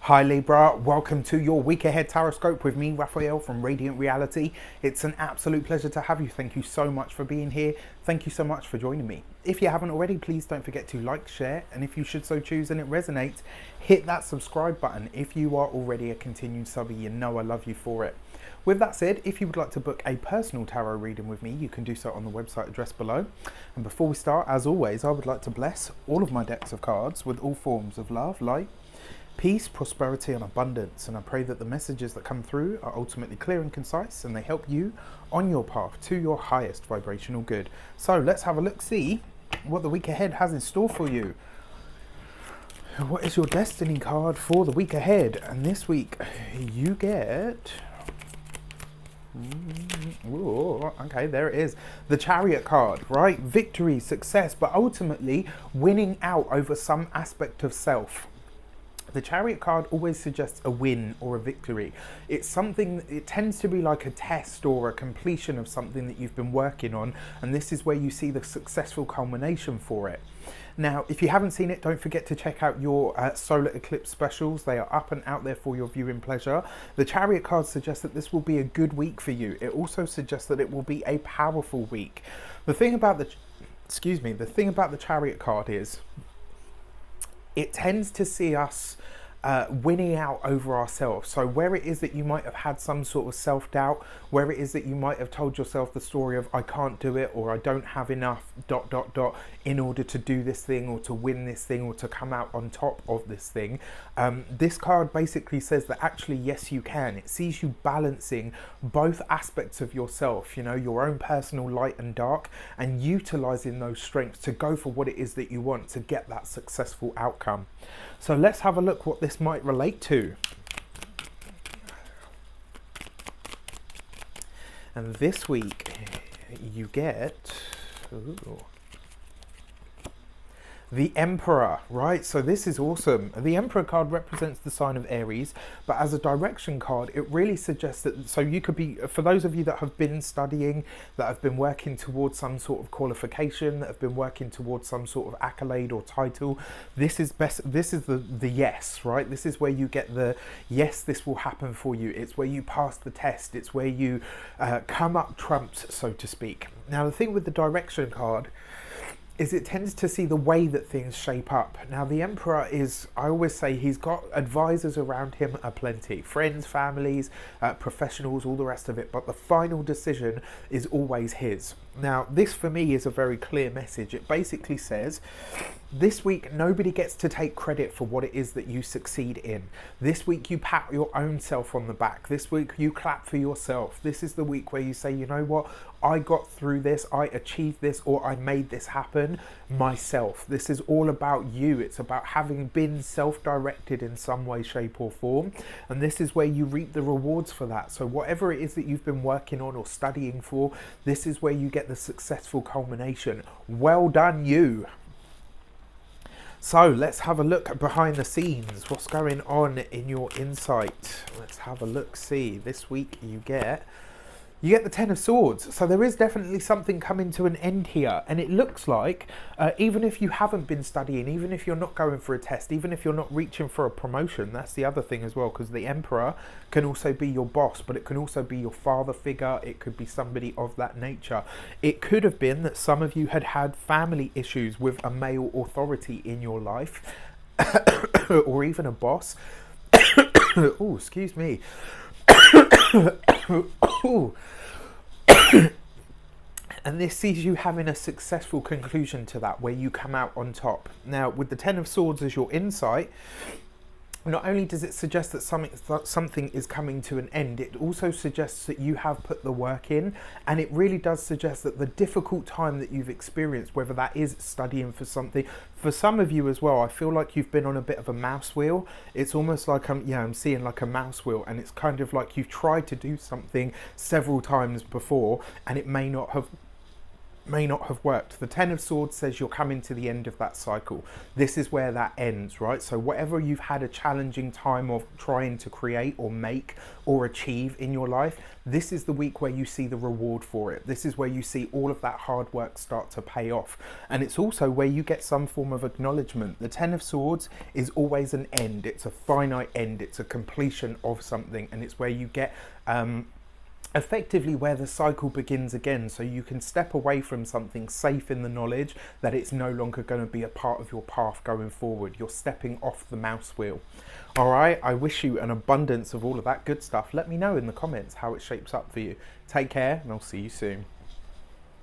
Hi Libra, welcome to your week ahead tarot with me, Raphael from Reydiant Reality. It's an absolute pleasure to have you. Thank you so much for being here. Thank you so much for joining me. If you haven't already, please don't forget to like, share, and if you should so choose and it resonates, hit that subscribe button. If you are already a continued subby, you know I love you for it. With that said, if you would like to book a personal tarot reading with me, you can do so on the website address below. And before we start, as always, I would like to bless all of my decks of cards with all forms of love, light, peace, prosperity and abundance, and I pray that the messages that come through are ultimately clear and concise and they help you on your path to your highest vibrational good. So let's have a look, see what the week ahead has in store for you. What is your destiny card for the week ahead? And this week you get... Ooh, okay, there it is. The Chariot card, right? Victory, success, but ultimately winning out over some aspect of self. The Chariot card always suggests a win or a victory. It's something, it tends to be like a test or a completion of something that you've been working on, and this is where you see the successful culmination for it. Now, if you haven't seen it, don't forget to check out your solar eclipse specials. They are up and out there for your viewing pleasure. The Chariot card suggests that this will be a good week for you. It also suggests that it will be a powerful week. The thing about the Chariot card is it tends to see us winning out over ourselves. So where it is that you might have had some sort of self-doubt, where it is that you might have told yourself the story of I can't do it, or I don't have enough ... in order to do this thing or to win this thing or to come out on top of this thing, this card basically says that actually yes you can. It sees you balancing both aspects of yourself, you know, your own personal light and dark, and utilizing those strengths to go for what it is that you want to get that successful outcome. So let's have a look what this might relate to. And this week you get the Emperor, right? So this is awesome. The Emperor card represents the sign of Aries, but as a direction card, it really suggests that, so you could be, for those of you that have been studying, that have been working towards some sort of qualification, that have been working towards some sort of accolade or title, this is the yes, right? This is where you get the yes, this will happen for you. It's where you pass the test. It's where you come up trumps, so to speak. Now, the thing with the direction card is it tends to see the way that things shape up. Now, the Emperor is, I always say, he's got advisors around him aplenty. Friends, families, professionals, all the rest of it. But the final decision is always his. Now, this for me is a very clear message. It basically says, this week, nobody gets to take credit for what it is that you succeed in. This week, you pat your own self on the back. This week, you clap for yourself. This is the week where you say, you know what? I got through this, I achieved this, or I made this happen myself. This is all about you. It's about having been self-directed in some way, shape or form. And this is where you reap the rewards for that. So whatever it is that you've been working on or studying for, this is where you get the successful culmination. Well done, you. So let's have a look behind the scenes. What's going on in your insight? Let's have a look, see. This week you get the Ten of Swords. So there is definitely something coming to an end here. And it looks like, even if you haven't been studying, even if you're not going for a test, even if you're not reaching for a promotion, that's the other thing as well, because the Emperor can also be your boss, but it can also be your father figure. It could be somebody of that nature. It could have been that some of you had had family issues with a male authority in your life, or even a boss. Oh, excuse me. And this sees you having a successful conclusion to that, where you come out on top. Now, with the Ten of Swords as your insight, not only does it suggest that something is coming to an end, it also suggests that you have put the work in, and it really does suggest that the difficult time that you've experienced, whether that is studying for something, for some of you as well, I feel like you've been on a bit of a mouse wheel. It's almost like I'm seeing like a mouse wheel, and it's kind of like you've tried to do something several times before, and it may not have may not have worked. The Ten of Swords says you're coming to the end of that cycle. This is where that ends, right? So whatever you've had a challenging time of trying to create or make or achieve in your life, this is the week where you see the reward for it. This is where you see all of that hard work start to pay off. And it's also where you get some form of acknowledgement. The Ten of Swords is always an end. It's a finite end. It's a completion of something. And it's where you get effectively where the cycle begins again, so you can step away from something safe in the knowledge that it's no longer going to be a part of your path going forward. You're stepping off the mouse wheel. All right, I wish you an abundance of all of that good stuff. Let me know in the comments how it shapes up for you. Take care, and I'll see you soon.